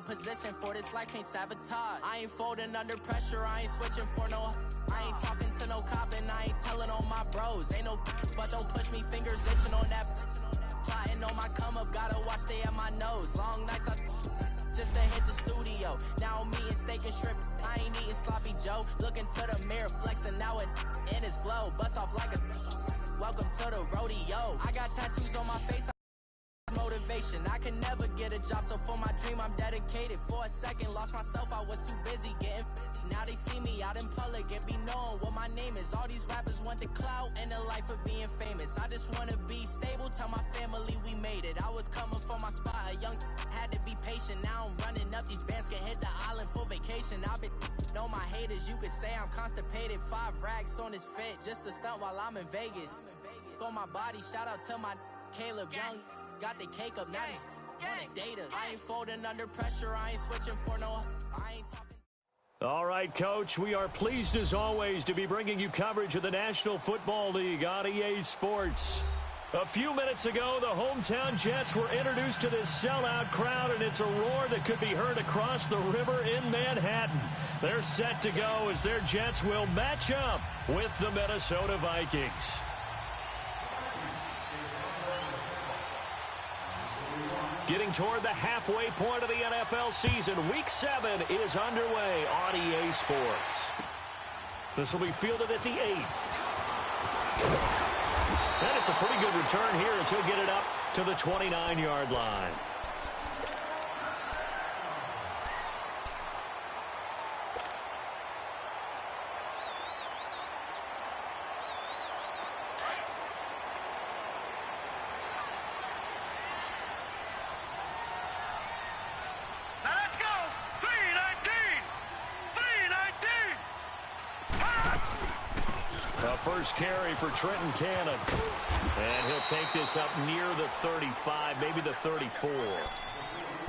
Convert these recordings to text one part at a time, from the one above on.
a position for this life, can't sabotage. I ain't folding under pressure, I ain't switching for no. I ain't talking to no cop and I ain't telling on my bros. Ain't no but don't push me, fingers itching on that. Plotting on my come up, gotta watch stay at my nose. Long nights I just to hit the studio. Now I'm eating steak and shrimp, I ain't eating sloppy Joe. Looking to the mirror, flexing now and in his glow. Bust off like a welcome to the rodeo. I got tattoos on my face, motivation. I can never get a job, so for my dream I'm dedicated. For a second lost myself, I was too busy getting busy. Now they see me out in public and be knowing what my name is. All these rappers want the clout and the life of being famous. I just wanna be stable, tell my family we made it. I was coming for my spot, a young had to be patient. Now I'm running up, these bands can hit the island for vacation. I've been on my haters, you could say I'm constipated. 5 racks on his fit, just to stunt while I'm in Vegas. On my body, shout out to my Caleb Young. Got the cake up, now these wanna date us. I ain't folding under pressure, I ain't switching for no. I ain't talking. All right, Coach, we are pleased as always to be bringing you coverage of the National Football League on EA Sports. A few minutes ago, the hometown Jets were introduced to this sellout crowd, and it's a roar that could be heard across the river in Manhattan. They're set to go as their Jets will match up with the Minnesota Vikings. Getting toward the halfway point of the NFL season, Week 7 is underway on EA Sports. This will be fielded at the 8. And it's a pretty good return here as he'll get it up to the 29-yard line. First carry for Trenton Cannon. And he'll take this up near the 35, maybe the 34.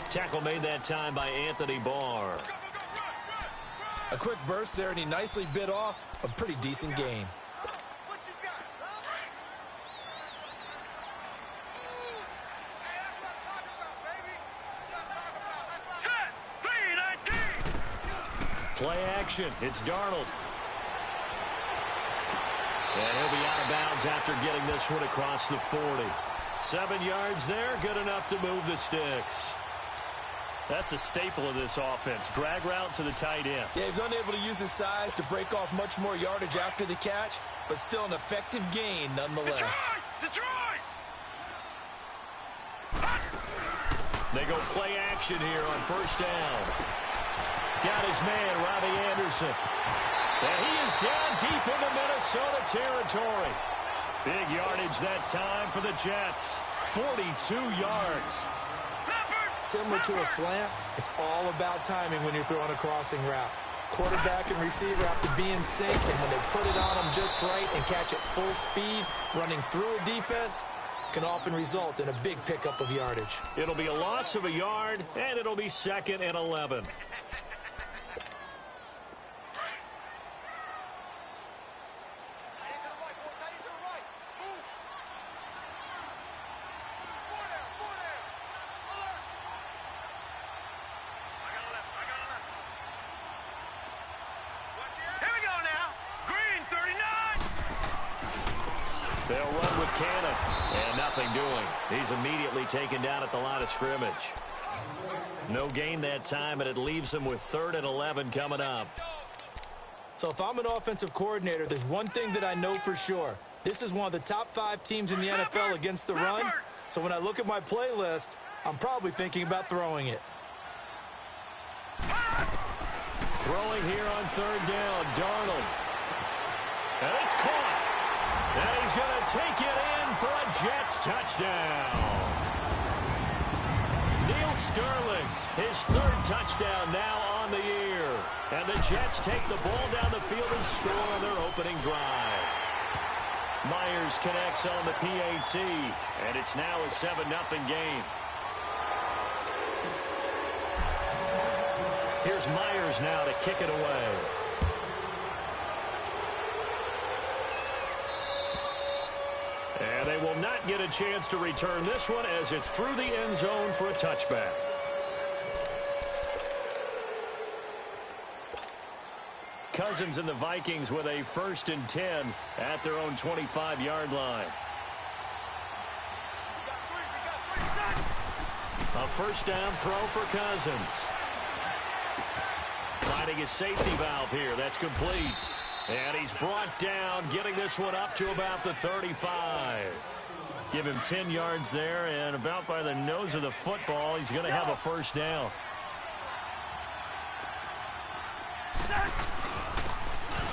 Tackle made that time by Anthony Barr. A quick burst there, and he nicely bit off a pretty decent gain. Play action. It's Darnold. And he'll be out of bounds after getting this one across the 40. 7 yards there, good enough to move the sticks. That's a staple of this offense. Drag route to the tight end. Yeah, he's unable to use his size to break off much more yardage after the catch, but still an effective gain nonetheless. Detroit! They go play action here on first down. Got his man, Robbie Anderson. And he is down deep into Minnesota territory. Big yardage that time for the Jets. 42 yards. Similar to a slant, it's all about timing when you're throwing a crossing route. Quarterback and receiver have to be in sync, and when they put it on them just right and catch it full speed, running through a defense can often result in a big pickup of yardage. It'll be a loss of a yard, and it'll be 2nd and 11. They'll run with Cannon. And nothing doing. He's immediately taken down at the line of scrimmage. No gain that time, and it leaves him with 3rd and 11 coming up. So if I'm an offensive coordinator, there's one thing that I know for sure. This is one of the top 5 teams in the NFL against the run. So when I look at my playlist, I'm probably thinking about throwing it. Throwing here on 3rd down, Darnold. And it's caught. And he's going to take it in for a Jets touchdown. Neil Sterling, his 3rd touchdown now on the year. And the Jets take the ball down the field and score on their opening drive. Myers connects on the PAT, and it's now a 7-0 game. Here's Myers now to kick it away. And they will not get a chance to return this one as it's through the end zone for a touchback. Cousins and the Vikings with a 1st and 10 at their own 25-yard line. A first down throw for Cousins. Finding a safety valve here. That's complete. And he's brought down, getting this one up to about the 35. Give him 10 yards there, and about by the nose of the football, he's going to have a first down.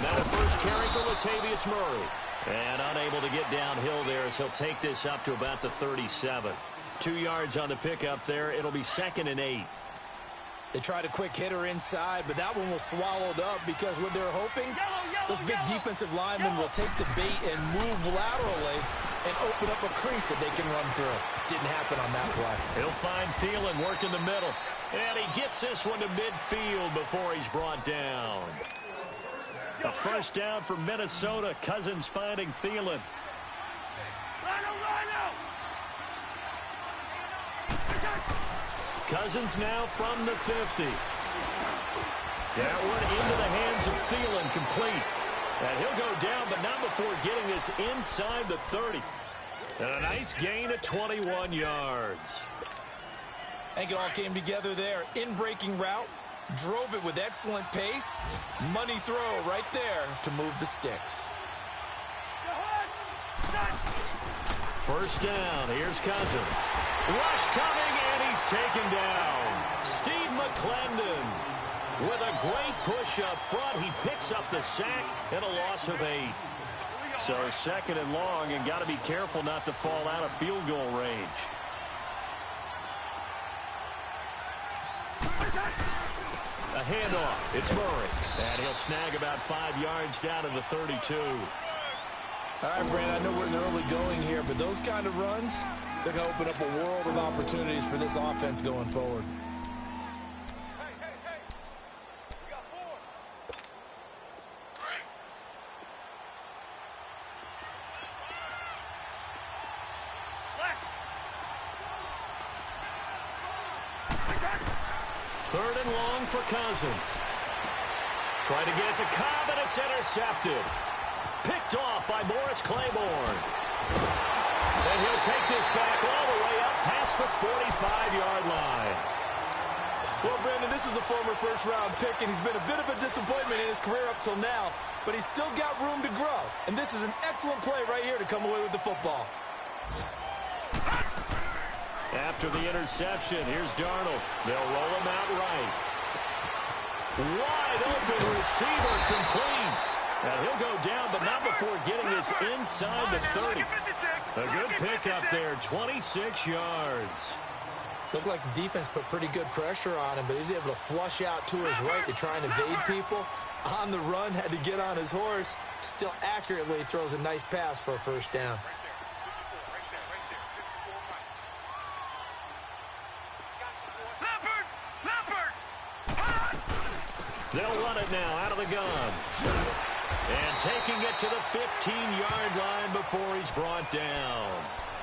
Now the first carry for Latavius Murray. And unable to get downhill there as he'll take this up to about the 37. 2 yards on the pickup there. It'll be 2nd and 8. They tried a quick hitter inside, but that one was swallowed up because what they're hoping, those big defensive linemen will take the bait and move laterally and open up a crease that they can run through. Didn't happen on that play. He'll find Thielen work in the middle. And he gets this one to midfield before he's brought down. A first down for Minnesota. Cousins finding Thielen. Cousins now from the 50. That one into the hands of Thielen, complete. And he'll go down, but not before getting this inside the 30. And a nice gain of 21 yards. I think it all came together there. In-breaking route, drove it with excellent pace. Money throw right there to move the sticks. First down, here's Cousins. Rush coming, and he's taken down. Steve McClendon with a great push up front. He picks up the sack and a loss of 8. So 2nd and long, and got to be careful not to fall out of field goal range. A handoff. It's Murray. And he'll snag about 5 yards down to the 32. All right, Brandon, I know we're in the early going here, but those kind of runs, they're going to open up a world of opportunities for this offense going forward. Hey. We got 4. Third and long for Cousins. Try to get it to Cobb, and it's intercepted. Picked off by Morris Claiborne. And he'll take this back all the way up past the 45-yard line. Well, Brandon, this is a former first-round pick, and he's been a bit of a disappointment in his career up till now, but he's still got room to grow. And this is an excellent play right here to come away with the football. After the interception, here's Darnold. They'll roll him out right. Wide open receiver, complete. And he'll go down, but not before getting this inside the 30. A good pickup there, 26 yards. Looked like the defense put pretty good pressure on him, but he's able to flush out to his right to try and evade people. On the run, had to get on his horse. Still accurately throws a nice pass for a first down. They'll run it now out of the gun. And taking it to the 15-yard line before he's brought down.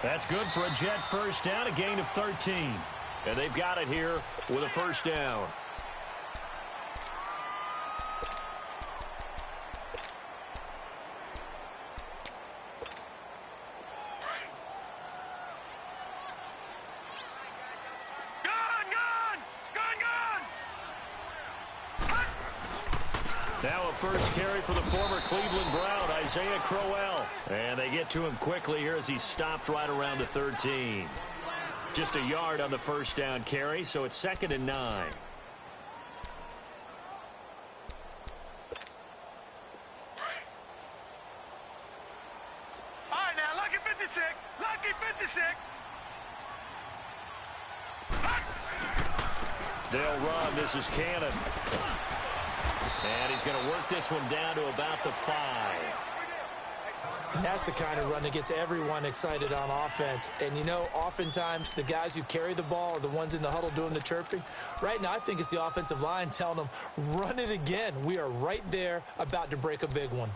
That's good for a Jet first down, a gain of 13. And they've got it here with a first down. Now a first carry for the former Cleveland Brown, Isaiah Crowell. And they get to him quickly here as he stopped right around the 13. Just a yard on the first down carry, so it's 2nd and 9. All right, now, lucky 56. Lucky 56. They'll run. This is Cannon. And he's going to work this one down to about the 5. And that's the kind of run that gets everyone excited on offense. And, you know, oftentimes the guys who carry the ball are the ones in the huddle doing the chirping. Right now, I think it's the offensive line telling them, run it again. We are right there about to break a big one.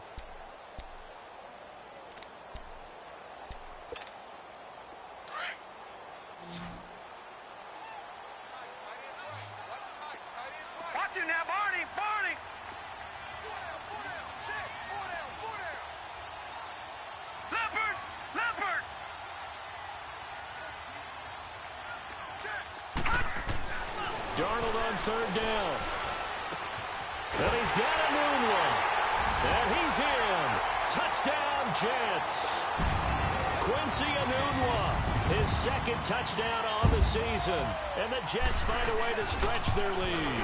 Watch it now, Barney. Darnold on third down. And he's got a noon one. And he's in. Touchdown, Jets. Quincy Enunwa, his second touchdown on the season. And the Jets find a way to stretch their lead.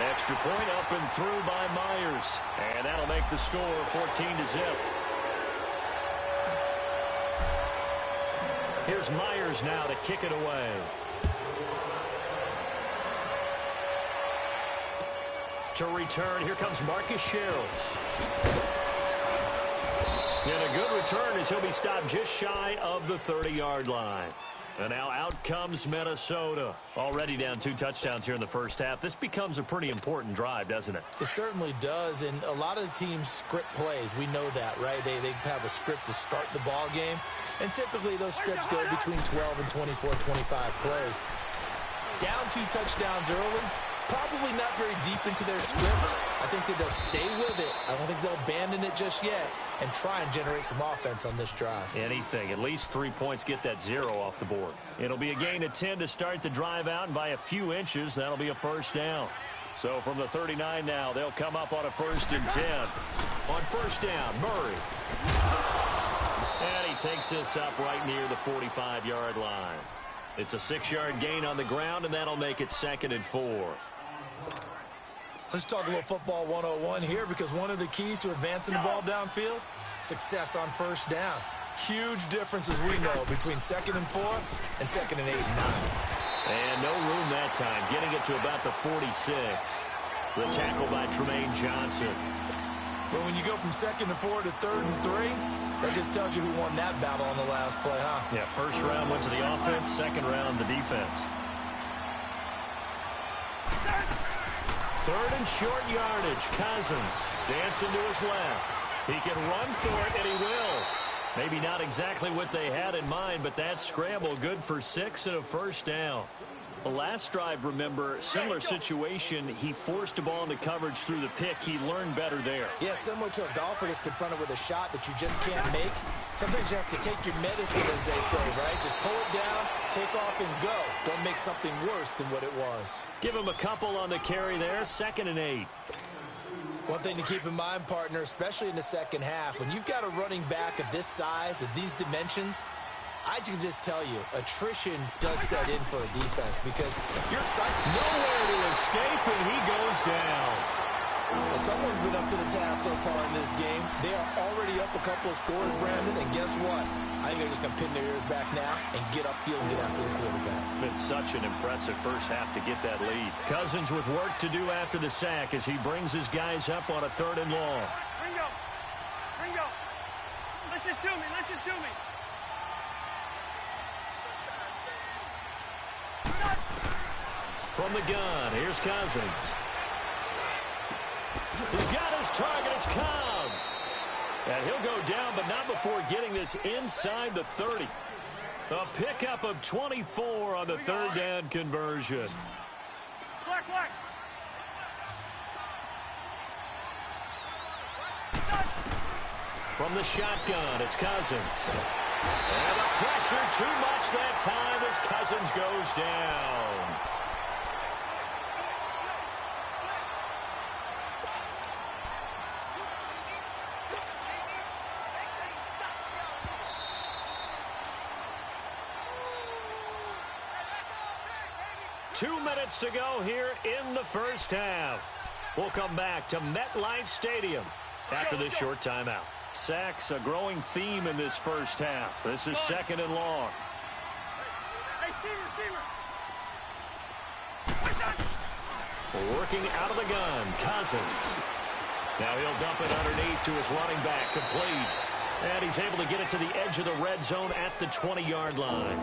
Extra point up and through by Myers. And that'll make the score 14-0. Here's Myers now to kick it away. To return, here comes Marcus Sherrills. And a good return as he'll be stopped just shy of the 30-yard line. And now out comes Minnesota. Already down 2 touchdowns here in the first half. This becomes a pretty important drive, doesn't it? It certainly does, and a lot of the teams script plays. We know that, right? They have a script to start the ball game, and typically those scripts go between 12 and 24, 25 plays. Down 2 touchdowns early, probably not very deep into their script. I think that they'll stay with it. I don't think they'll abandon it just yet and try and generate some offense on this drive. Anything. At least 3 points, get that 0 off the board. It'll be a gain of 10 to start the drive out, and by a few inches, that'll be a first down. So from the 39 now, they'll come up on a 1st and 10. On first down, Murray. And he takes this up right near the 45-yard line. It's a 6-yard gain on the ground, and that'll make it 2nd and 4. Let's talk a little football 101 here, because one of the keys to advancing the ball downfield, success on first down. Huge difference, as we know, between 2nd and 4 and 2nd and 8 and 9. And no room that time, getting it to about the 46. The tackle by Tremaine Johnson. But when you go from 2nd and 4 to 3rd and 3, that just tells you who won that battle on the last play, huh? Yeah, first round went to the offense, second round the defense. 3rd and short yardage. Cousins dancing to his left. He can run for it, and he will. Maybe not exactly what they had in mind, but that scramble good for 6 and a first down. The last drive, remember, similar situation. He forced a ball into coverage through the pick. He learned better there. Yeah, similar to a golfer that's confronted with a shot that you just can't make. Sometimes you have to take your medicine, as they say, right? Just pull it down, take off, and go. Don't make something worse than what it was. Give him a couple on the carry there. 2nd and 8. One thing to keep in mind, partner, especially in the second half, when you've got a running back of this size, of these dimensions, I can just tell you, attrition does set in for a defense, because you're excited. Nowhere to escape, and he goes down. Well, someone's been up to the task so far in this game. They are already up a couple of scores, Brandon, and guess what? I think they're just going to pin their ears back now and get upfield and get after the quarterback. Been such an impressive first half to get that lead. Cousins with work to do after the sack as he brings his guys up on a 3rd and long. Ringo, listen to me. From the gun, here's Cousins. He's got his target, it's Cobb. And he'll go down, but not before getting this inside the 30. A pickup of 24 on the 3rd down conversion. Black. From the shotgun, it's Cousins. And the pressure too much that time as Cousins goes down. Two minutes to go here in the first half. We'll come back to MetLife Stadium after this short timeout. Sacks, a growing theme in this first half. This is 2nd and long. Hey, steamer. Working out of the gun, Cousins. Now he'll dump it underneath to his running back, complete. And he's able to get it to the edge of the red zone at the 20-yard line.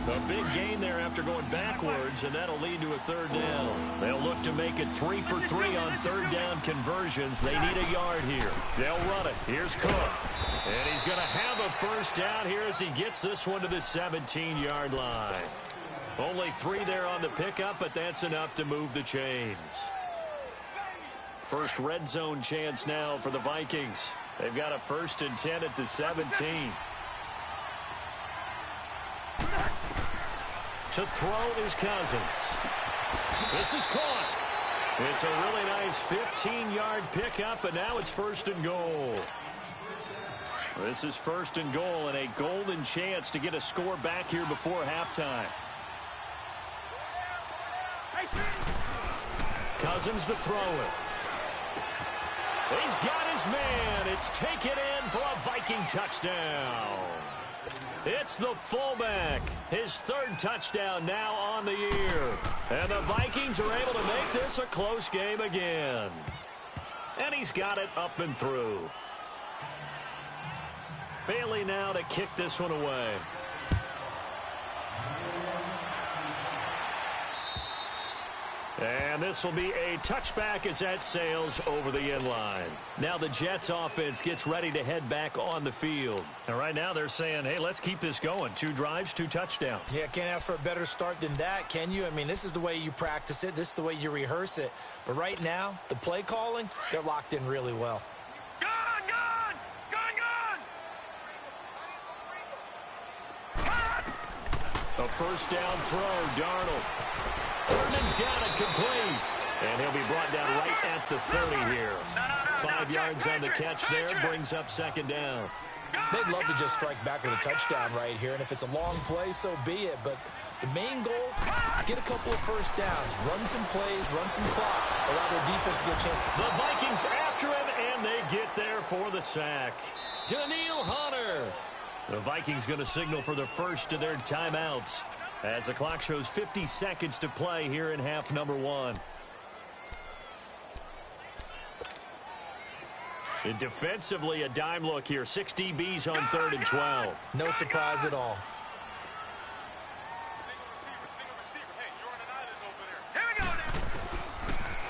A big gain there after going backwards, and that'll lead to a 3rd down. They'll look to make it 3 for 3 on 3rd down conversions. They need a yard here. They'll run it. Here's Cook. And he's going to have a first down here as he gets this one to the 17-yard line. Only 3 there on the pickup, but that's enough to move the chains. First red zone chance now for the Vikings. They've got a 1st and 10 at the 17. To throw is Cousins. This is caught. It's a really nice 15-yard pickup, and now it's 1st and goal. This is 1st and goal, and a golden chance to get a score back here before halftime. Cousins to throw it. He's got his man. It's taken in for a Viking touchdown. It's the fullback. His 3rd touchdown now on the year. And the Vikings are able to make this a close game again. And he's got it up and through. Bailey now to kick this one away. And this will be a touchback as that sails over the end line. Now the Jets offense gets ready to head back on the field. And right now they're saying, hey, let's keep this going. 2 drives, 2 touchdowns. Yeah, can't ask for a better start than that, can you? I mean, this is the way you practice it. This is the way you rehearse it. But right now, the play calling, they're locked in really well. A 1st down throw, Darnold. Herndon's got it complete. And he'll be brought down right at the 30 here. 5 yards on the catch there, brings up 2nd down. They'd love to just strike back with a touchdown right here, and if it's a long play, so be it. But the main goal, get a couple of 1st downs, run some plays, run some clock, allow their defense to get a chance. The Vikings after him, and they get there for the sack. Daniil Hunter. The Vikings going to signal for the first of their timeouts as the clock shows 50 seconds to play here in half number 1. And defensively, a dime look here. 6 DBs on 3rd and 12. No surprise at all.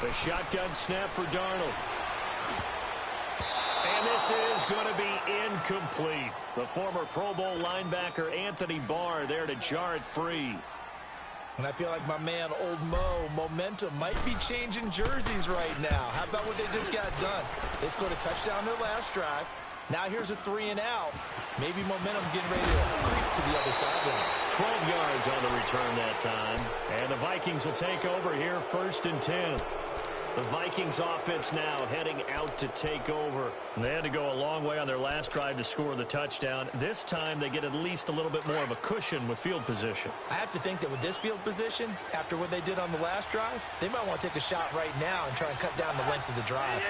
The shotgun snap for Darnold. And this is going to be incomplete. The former Pro Bowl linebacker Anthony Barr there to jar it free. And I feel like my man, Old Mo, momentum might be changing jerseys right now. How about what they just got done? They scored a touchdown their last drive. Now here's a 3 and out. Maybe momentum's getting ready to creep to the other sideline. 12 yards on the return that time. And the Vikings will take over here 1st and 10. The Vikings offense now heading out to take over. They had to go a long way on their last drive to score the touchdown. This time they get at least a little bit more of a cushion with field position. I have to think that with this field position, after what they did on the last drive, they might want to take a shot right now and try and cut down the length of the drive.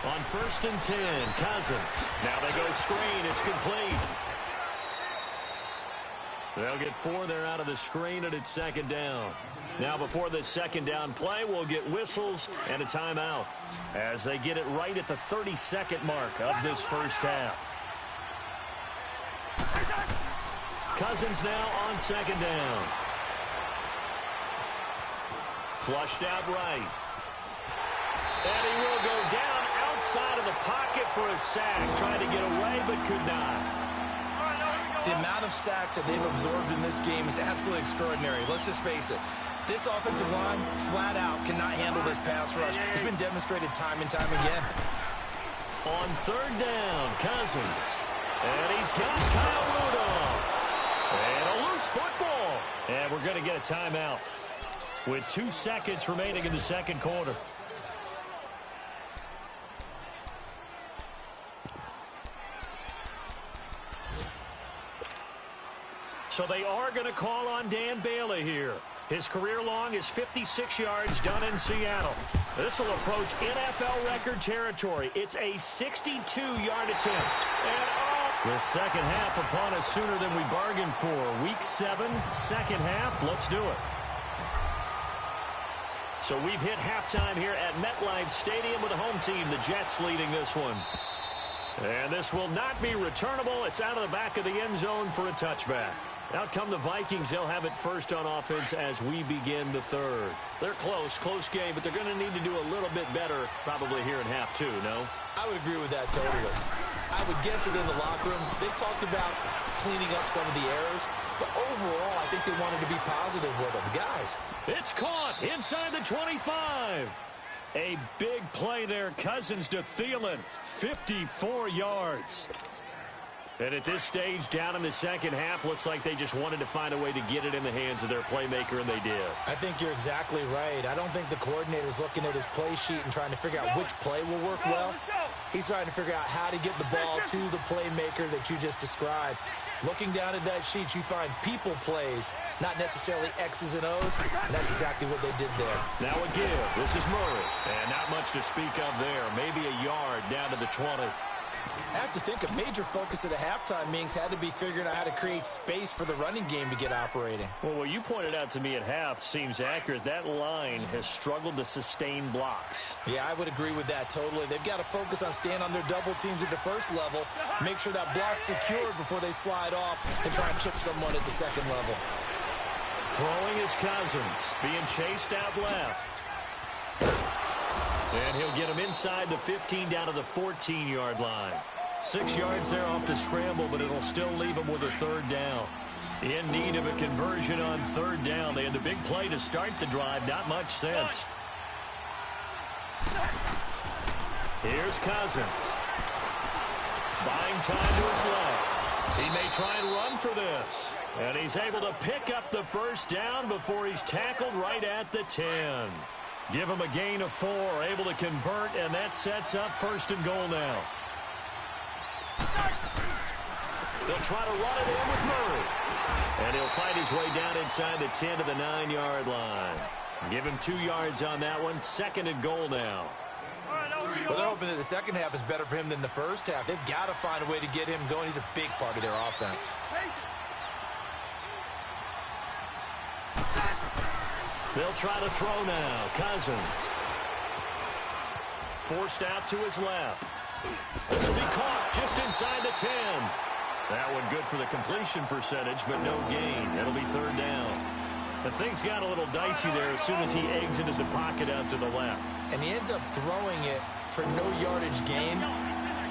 On 1st and 10, Cousins. Now they go screen. It's complete. They'll get 4 there out of the screen, and it's 2nd down. Now before this 2nd down play, we'll get whistles and a timeout as they get it right at the 32nd mark of this first half. Cousins now on 2nd down. Flushed out right. And he will go down outside of the pocket for a sack. Trying to get away, but could not. The amount of sacks that they've absorbed in this game is absolutely extraordinary. Let's just face it. This offensive line, flat out, cannot handle this pass rush. It's been demonstrated time and time again. On 3rd down, Cousins. And he's got Kyle Rudolph. And a loose football. And we're going to get a timeout with 2 seconds remaining in the 2nd quarter. So they are going to call on Dan Bailey here. His career long is 56 yards done in Seattle. This will approach NFL record territory. It's a 62-yard attempt. And the 2nd half upon us sooner than we bargained for. Week 7, 2nd half. Let's do it. So we've hit halftime here at MetLife Stadium with the home team, the Jets, leading this one. And this will not be returnable. It's out of the back of the end zone for a touchback. Out come the Vikings. They'll have it first on offense as we begin the 3rd. They're close game, but they're going to need to do a little bit better probably here in half 2, no? I would agree with that totally. I would guess that in the locker room, they talked about cleaning up some of the errors, but overall, I think they wanted to be positive with them. Guys. It's caught inside the 25. A big play there. Cousins to Thielen. 54 yards. And at this stage, down in the second half, looks like they just wanted to find a way to get it in the hands of their playmaker, and they did. I think you're exactly right. I don't think the coordinator's looking at his play sheet and trying to figure out which play will work well. He's trying to figure out how to get the ball to the playmaker that you just described. Looking down at that sheet, you find people plays, not necessarily X's and O's, and that's exactly what they did there. Now a give. This is Murray. And not much to speak of there. Maybe a yard down to the 20. I have to think a major focus at the halftime meetings had to be figuring out how to create space for the running game to get operating. Well, what you pointed out to me at half seems accurate. That line has struggled to sustain blocks. Yeah, I would agree with that totally. They've got to focus on staying on their double teams at the first level, make sure that block's secured before they slide off and try and chip someone at the second level. Throwing is Cousins, being chased out left. And he'll get him inside the 15 down to the 14-yard line. 6 yards there off the scramble, but it'll still leave him with a third down. In need of a conversion on third down. They had the big play to start the drive. Not much sense. Here's Cousins. Buying time to his left. He may try and run for this. And he's able to pick up the first down before he's tackled right at the 10. Give him a gain of 4, able to convert, and that sets up first and goal now. They'll try to run it in with Murray. And he'll fight his way down inside the 10 to the 9-yard line. Give him 2 yards on that one. Second and goal now. Well, they're hoping that the second half is better for him than the first half. They've got to find a way to get him going. He's a big part of their offense. They'll try to throw now. Cousins. Forced out to his left. This will be caught just inside the 10. That one good for the completion percentage, but no gain. It'll be third down. The things got a little dicey there as soon as he exited the pocket out to the left. And he ends up throwing it for no yardage gain.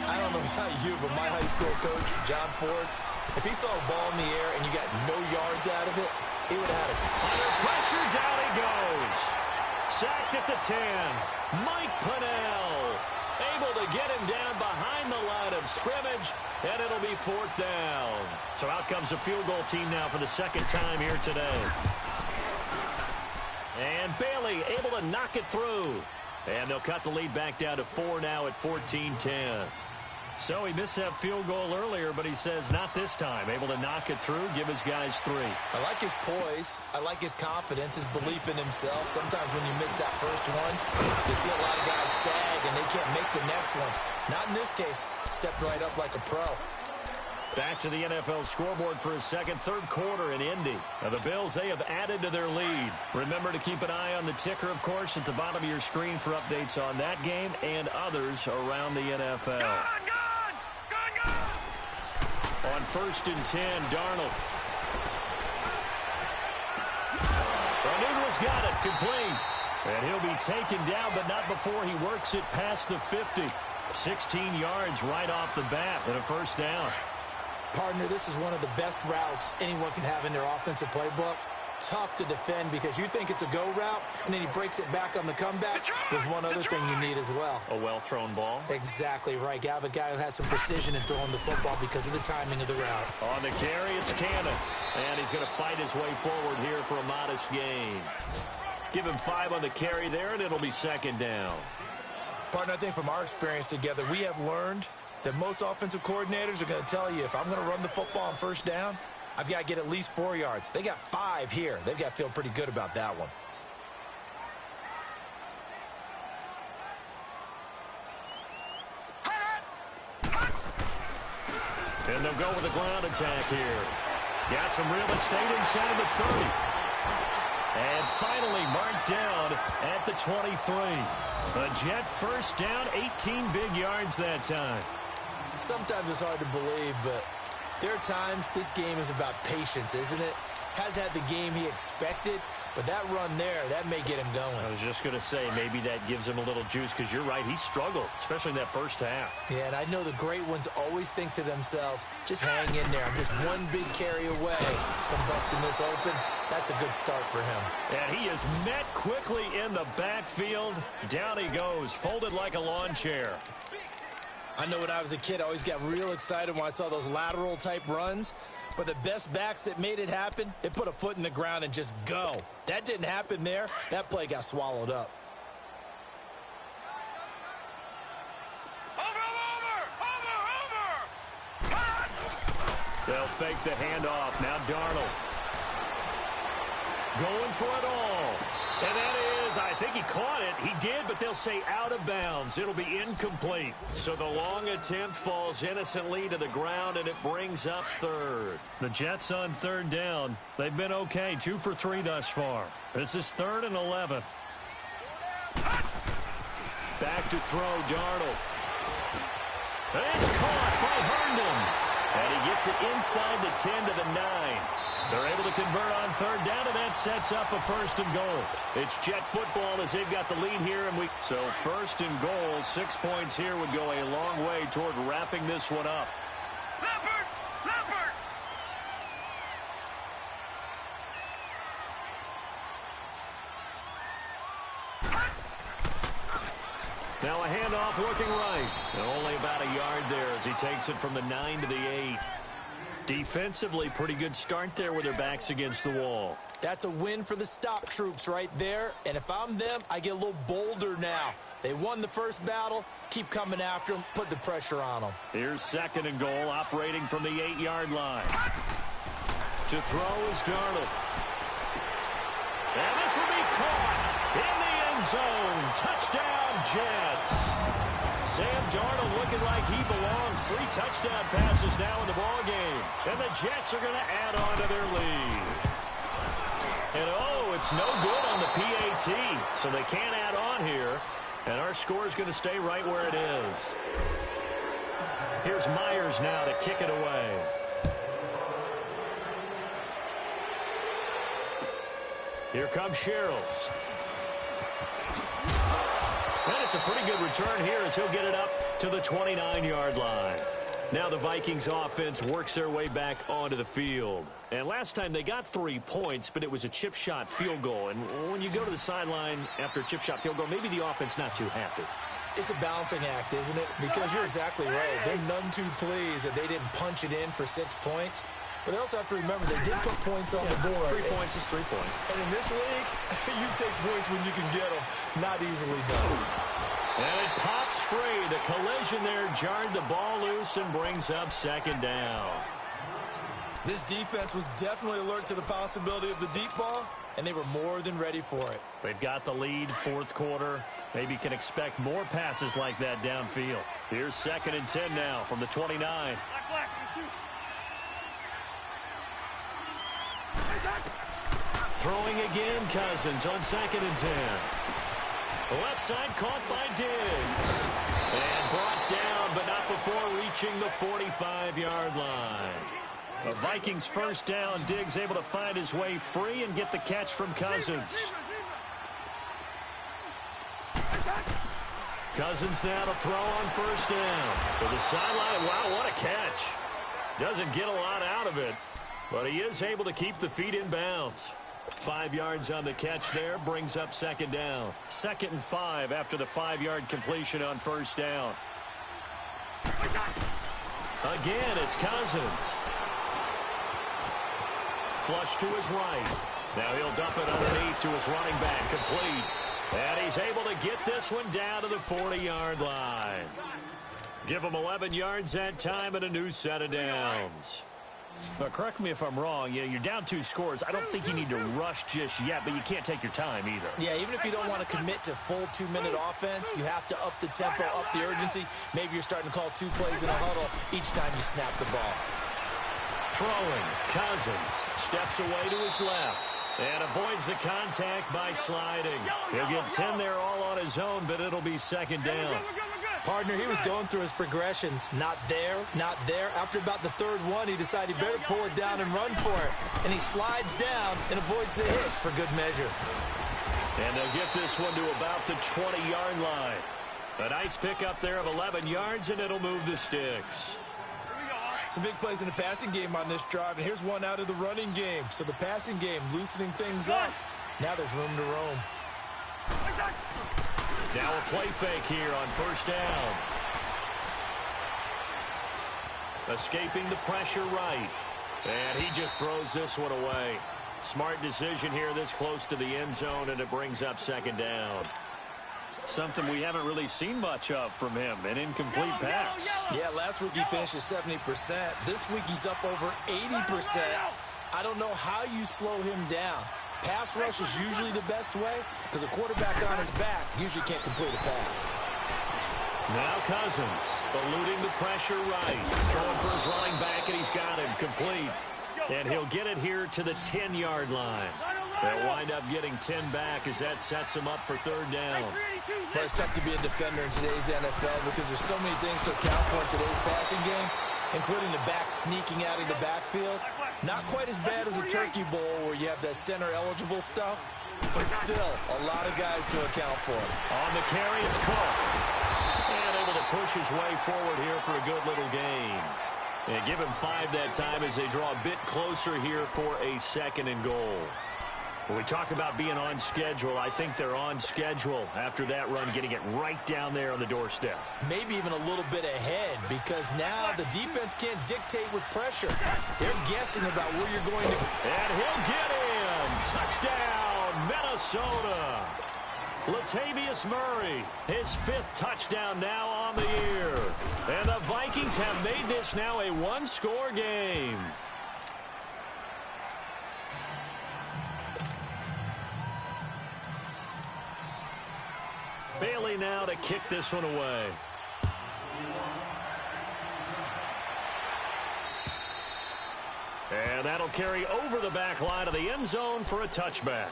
I don't know about you, but my high school coach, John Ford, if he saw a ball in the air and you got no yards out of it, he would have had us. Under pressure, down he goes. Sacked at the 10. Mike Pennell able to get him down behind the line of scrimmage, and it'll be fourth down. So out comes a field goal team now for the second time here today. And Bailey able to knock it through. And they'll cut the lead back down to 4 now at 14-10. So he missed that field goal earlier, but he says not this time. Able to knock it through, give his guys 3. I like his poise. I like his confidence, his belief in himself. Sometimes when you miss that first one, you see a lot of guys sag and they can't make the next one. Not in this case. Stepped right up like a pro. Back to the NFL scoreboard for a second, third quarter in Indy. Now the Bills, they have added to their lead. Remember to keep an eye on the ticker, of course, at the bottom of your screen for updates on that game and others around the NFL. On 1st and 10, Darnold. Darnold's got it, complete. And he'll be taken down, but not before he works it past the 50. 16 yards right off the bat and a first down. Partner, this is one of the best routes anyone can have in their offensive playbook. Tough to defend because you think it's a go route, and then he breaks it back on the comeback. There's one other thing you need as well. A well-thrown ball. Exactly right. You have a guy who has some precision in throwing the football because of the timing of the route. On the carry, it's Cannon. And he's going to fight his way forward here for a modest gain. Give him 5 on the carry there, and it'll be second down. Partner, I think from our experience together, we have learned that most offensive coordinators are going to tell you, if I'm going to run the football on first down, I've got to get at least 4 yards. They got 5 here. They've got to feel pretty good about that one. And they'll go with a ground attack here. Got some real estate inside the 30. And finally marked down at the 23. A Jet first down, 18 big yards that time. Sometimes it's hard to believe, but there are times this game is about patience, isn't it? Has had the game he expected, but that run there, that may get him going. I was just going to say, maybe that gives him a little juice, because you're right, he struggled, especially in that first half. Yeah, and I know the great ones always think to themselves, just hang in there. I'm just one big carry away from busting this open. That's a good start for him. And he is met quickly in the backfield. Down he goes, folded like a lawn chair. I know when I was a kid, I always got real excited when I saw those lateral type runs. But the best backs that made it happen, it put a foot in the ground and just go. That didn't happen there. That play got swallowed up. They'll fake the handoff. Now Darnold. Going for it all. And that is, I think he caught it. He did, but they'll say out of bounds. It'll be incomplete. So the long attempt falls innocently to the ground, and it brings up third. The Jets on third down. They've been okay, 2 for 3 thus far. This is 3rd and 11. Back to throw, Darnold. And it's caught by Herndon. And he gets it inside the 10 to the 9. They're able to convert on third down, and that sets up a 1st and goal. It's Jet football as they've got the lead here. So 1st and goal, 6 points here would go a long way toward wrapping this one up. Leopard! Leopard! Now a handoff looking right. And only about a yard there as he takes it from the 9 to the 8. Defensively, pretty good start there with their backs against the wall. That's a win for the stop troops right there. And if I'm them, I get a little bolder now. They won the first battle. Keep coming after them. Put the pressure on them. Here's 2nd and goal, operating from the 8-yard line. To throw is Darnold. And this will be caught in the end zone. Touchdown, Jets. Sam Darnold looking like he belongs. 3 touchdown passes now in the ballgame. And the Jets are going to add on to their lead. And, oh, it's no good on the PAT. So they can't add on here. And our score is going to stay right where it is. Here's Myers now to kick it away. Here comes Sherrills. And it's a pretty good return here as he'll get it up to the 29-yard line. Now the Vikings offense works their way back onto the field. And last time they got 3 points, but it was a chip shot field goal. And when you go to the sideline after a chip shot field goal, maybe the offense not too happy. It's a balancing act, isn't it? Because you're exactly right. They're none too pleased that they didn't punch it in for 6 points. But they also have to remember they did put points on the board. 3 points is 3 points. And in this league, you take points when you can get them. Not easily done. And it pops free. The collision there jarred the ball loose and brings up 2nd down. This defense was definitely alert to the possibility of the deep ball, and they were more than ready for it. They've got the lead, 4th quarter. Maybe can expect more passes like that downfield. Here's 2nd and 10 now from the 29. Black, you 2. Throwing again, Cousins on 2nd and 10. The left side caught by Diggs. And brought down, but not before reaching the 45-yard line. The Vikings 1st down. Diggs able to find his way free and get the catch from Cousins. Cousins now to throw on 1st down. To the sideline. Wow, what a catch. Doesn't get a lot out of it, but he is able to keep the feet in bounds. 5 yards on the catch there, brings up 2nd down. 2nd and 5 after the 5-yard completion on 1st down. Again, it's Cousins. Flush to his right. Now he'll dump it underneath to his running back, complete. And he's able to get this one down to the 40-yard line. Give him 11 yards that time and a new set of downs. But correct me if I'm wrong, you're down 2 scores. I don't think you need to rush just yet, but you can't take your time either. Yeah, even if you don't want to commit to full 2-minute offense, you have to up the tempo, up the urgency. Maybe you're starting to call 2 plays in a huddle each time you snap the ball. Throwing, Cousins steps away to his left and avoids the contact by sliding. He'll get 10 there all on his own, but it'll be 2nd down. Partner, he was going through his progressions. Not there, not there. After about the 3rd one, he decided he better pull it down and run for it. And he slides down and avoids the hit for good measure. And they'll get this one to about the 20-yard line. A nice pickup there of 11 yards, and it'll move the sticks. Some big plays in the passing game on this drive, and here's one out of the running game. So the passing game loosening things up. Now there's room to roam. Now a play fake here on 1st down. Escaping the pressure right. And he just throws this one away. Smart decision here this close to the end zone, and it brings up second down. Something we haven't really seen much of from him, an incomplete pass. Yeah, last week he finished at 70%. This week he's up over 80%. I don't know how you slow him down. Pass rush is usually the best way because a quarterback on his back usually can't complete a pass. Now Cousins, eluding the pressure right. Throwing for his running back, and he's got him complete. And he'll get it here to the 10-yard line. They'll wind up getting 10 back as that sets him up for third down. But it's tough to be a defender in today's NFL because there's so many things to account for in today's passing game, including the back sneaking out of the backfield. Not quite as bad as a turkey bowl where you have that center-eligible stuff, but still a lot of guys to account for. On the carry, it's Cook. And able to push his way forward here for a good little gain. And give him 5 that time as they draw a bit closer here for a second and goal. When we talk about being on schedule, I think they're on schedule after that run, getting it right down there on the doorstep. Maybe even a little bit ahead because now the defense can't dictate with pressure. They're guessing about where you're going to. And he'll get in. Touchdown, Minnesota. Latavius Murray, his 5th touchdown now on the year. And the Vikings have made this now a one-score game. Bailey now to kick this one away. And that'll carry over the back line of the end zone for a touchback.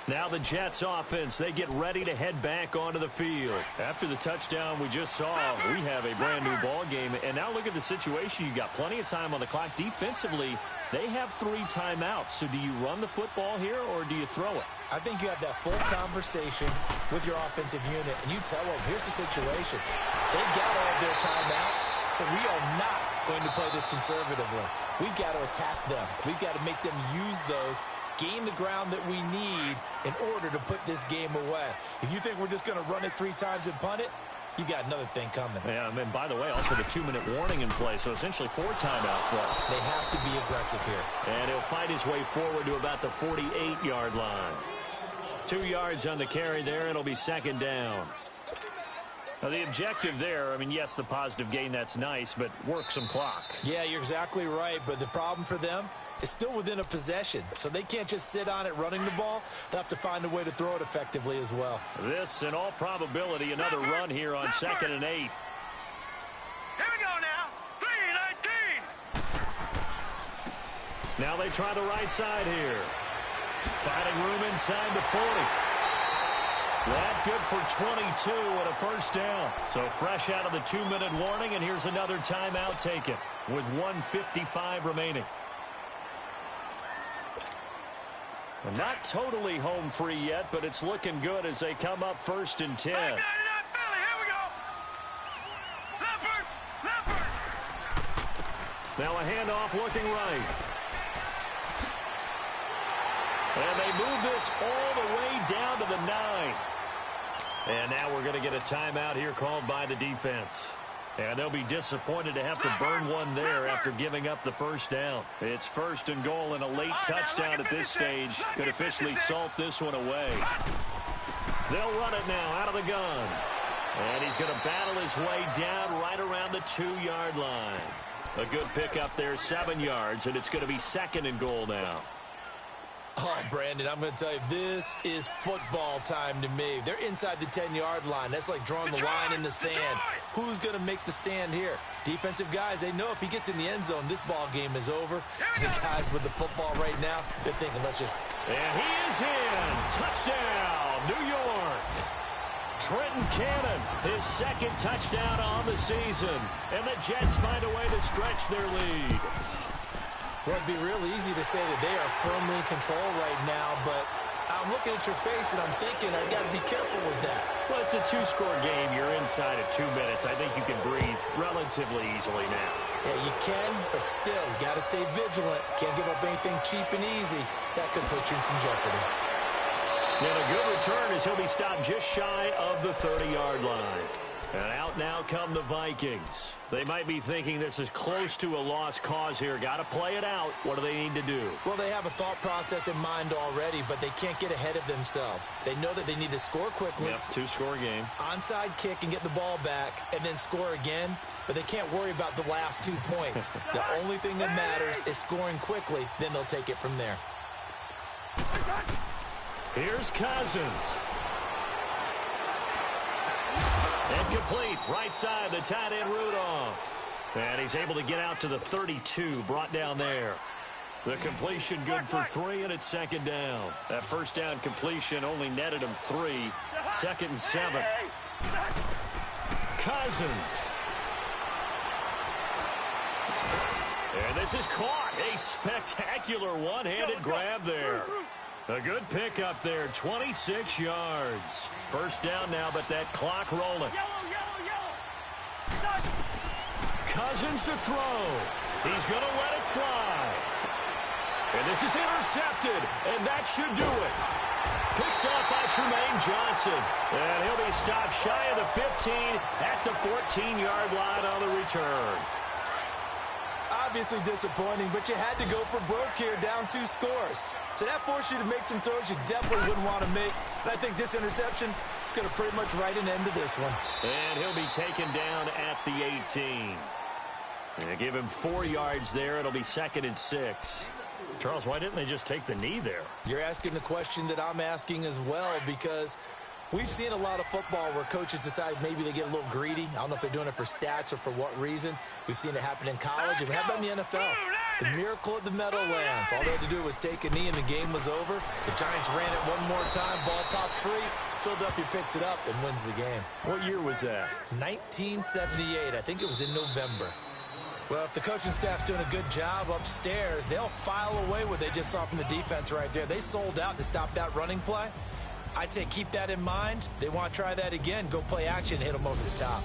Now the Jets offense, they get ready to head back onto the field. After the touchdown we just saw, we have a brand new ball game. And now look at the situation. You got plenty of time on the clock. Defensively, they have 3 timeouts. So do you run the football here or do you throw it? I think you have that full conversation with your offensive unit, and you tell them, here's the situation. They've got all of their timeouts, so we are not going to play this conservatively. We've got to attack them. We've got to make them use those, gain the ground that we need in order to put this game away. If you think we're just going to run it 3 times and punt it, you've got another thing coming. Yeah, and by the way, also the 2-minute warning in play, so essentially 4 timeouts left. They have to be aggressive here. And he'll fight his way forward to about the 48-yard line. 2 yards on the carry there. It'll be second down. Now, the objective there, I mean, yes, the positive gain, that's nice, but work some clock. Yeah, you're exactly right, but the problem for them is still within a possession, so they can't just sit on it running the ball. They'll have to find a way to throw it effectively as well. This, in all probability, another run here on 2nd and 8. Here we go now. 3-19. Now they try the right side here. Finding room inside the 40. That good for 22 and a first down. So fresh out of the 2-minute warning, and here's another timeout taken with 1:55 remaining. And not totally home free yet, but it's looking good as they come up 1st and 10. Here we go. Leopard. Now a handoff looking right. And they move this all the way down to the 9. And now we're going to get a timeout here called by the defense. And they'll be disappointed to have to burn one there after giving up the first down. It's 1st and goal, and a late touchdown at this stage could officially salt this one away. They'll run it now out of the gun. And he's going to battle his way down right around the 2-yard line. A good pickup there, 7 yards, and it's going to be 2nd and goal now. Oh, Brandon, I'm going to tell you, this is football time to me. They're inside the 10-yard line. That's like drawing the line in the sand. Who's going to make the stand here? Defensive guys, they know if he gets in the end zone, this ball game is over. And the guys with the football right now, they're thinking, let's just... And he is in. Touchdown, New York. Trenton Cannon, his 2nd touchdown on the season. And the Jets find a way to stretch their lead. Well, it'd be real easy to say that they are firmly in control right now, but I'm looking at your face and I'm thinking I got to be careful with that. Well, it's a 2-score game. You're inside of 2 minutes. I think you can breathe relatively easily now. Yeah, you can, but still, you got to stay vigilant. Can't give up anything cheap and easy. That could put you in some jeopardy. And a good return as he'll be stopped just shy of the 30-yard line. And out now come the Vikings. They might be thinking this is close to a lost cause here. Got to play it out. What do they need to do? Well, they have a thought process in mind already, but they can't get ahead of themselves. They know that they need to score quickly. Yep, two-score game. Onside kick and get the ball back and then score again, but they can't worry about the last 2 points. The only thing that matters is scoring quickly, then they'll take it from there. Here's Cousins. Incomplete, right side, the tight end Rudolph. And he's able to get out to the 32, brought down there. The completion good for 3, and it's second down. That first down completion only netted him 3. Second and 7. Cousins. And this is caught. A spectacular one-handed grab there. A good pickup there, 26 yards. First down now, but that clock rolling. Cousins to throw. He's going to let it fly. And this is intercepted, and that should do it. Picked up by Tremaine Johnson. And he'll be stopped shy of the 15 at the 14-yard line on the return. Obviously disappointing, but you had to go for broke here, down 2 scores. So that forced you to make some throws you definitely wouldn't want to make. And I think this interception is going to pretty much write an end to this one. And he'll be taken down at the 18. And they give him 4 yards there. It'll be second and 6. Charles, why didn't they just take the knee there? You're asking the question that I'm asking as well, because we've seen a lot of football where coaches decide maybe they get a little greedy. I don't know if they're doing it for stats or for what reason. We've seen it happen in college, and we have done in the NFL. The miracle at the Meadowlands. All they had to do was take a knee, and the game was over. The Giants ran it one more time. Ball popped free. Philadelphia picks it up and wins the game. What year was that? 1978. I think it was in November. Well, if the coaching staff's doing a good job upstairs, they'll file away what they just saw from the defense right there. They sold out to stop that running play. I'd say keep that in mind. They want to try that again. Go play action, hit them over the top.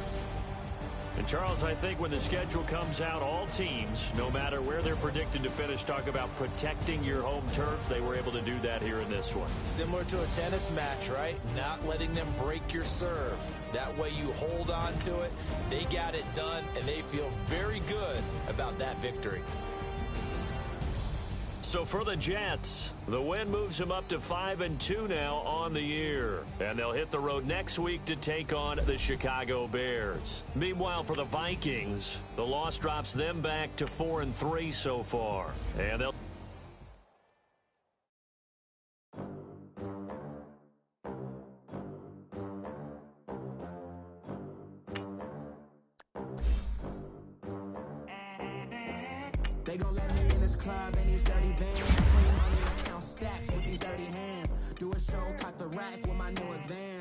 And, Charles, I think when the schedule comes out, all teams, no matter where they're predicted to finish, talk about protecting your home turf. They were able to do that here in this one. Similar to a tennis match, right? Not letting them break your serve. That way you hold on to it. They got it done, and they feel very good about that victory. So for the Jets, the win moves them up to 5-2 now on the year. And they'll hit the road next week to take on the Chicago Bears. Meanwhile, for the Vikings, the loss drops them back to 4-3 so far. And they'll... They gon' let me in this club in these dirty bands. Clean money, count stacks with these dirty hands. Do a show, caught the rack with my new advance.